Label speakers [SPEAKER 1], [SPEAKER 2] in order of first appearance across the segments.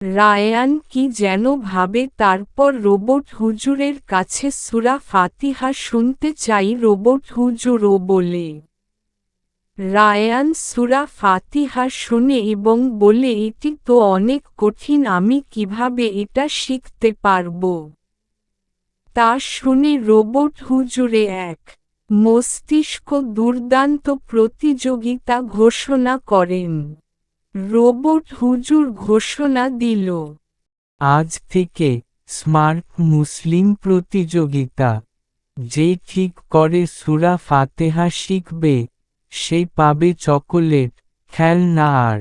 [SPEAKER 1] Ryan কি যেন ভাবে, তারপর রোবট হুজুরের কাছে সূরা ফাতিহা শুনতে চাই। রোবট হুজুরও বলে। রায়ান সূরা ফাতিহা শুনে এবং বলে, এটি তো অনেক কঠিন, আমি কিভাবে এটা শিখতে পারব? তা শুনে রোবট হুজুরে এক মস্তিষ্ক দুর্দান্ত প্রতিযোগিতা ঘোষণা করেন। রোবট হুজুর ঘোষণা দিল,
[SPEAKER 2] আজ থেকে স্মার্ট মুসলিম প্রতিযোগিতা। যে ঠিক করে সূরা ফাতিহা শিখবে, সে পাবে চকোলেট, খেলনা আর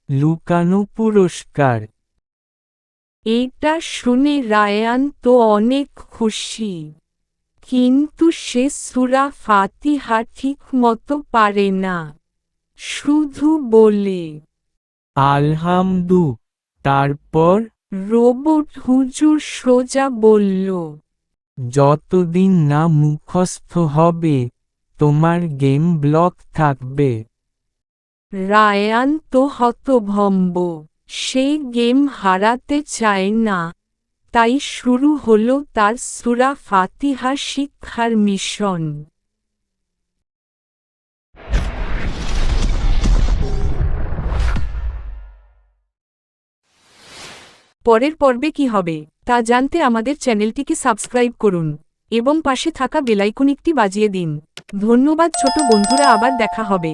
[SPEAKER 2] লুকানো পুরস্কার।
[SPEAKER 1] এটা শুনে রায়ান তো অনেক খুশি, কিন্তু সে সূরা ফাতিহা ঠিকমতো পারে না, শুধু বলে
[SPEAKER 2] আলহামদু। তারপর
[SPEAKER 1] রোবট হুজুর সোজা বলল,
[SPEAKER 2] যতদিন না মুখস্থ হবে, তোমার গেম ব্লক থাকবে।
[SPEAKER 1] রায়ান তো হতভম্ব, সে গেম হারাতে চায় না। তাই শুরু হলো তার সূরা ফাতিহা শিক্ষার মিশন। পরের পর্বে কি হবে তা জানতে আমাদের চ্যানেলটিকে সাবস্ক্রাইব করুন এবং পাশে থাকা বেল আইকনটি বাজিয়ে দিন। ধন্যবাদ ছোট বন্ধুরা, আবার দেখা হবে।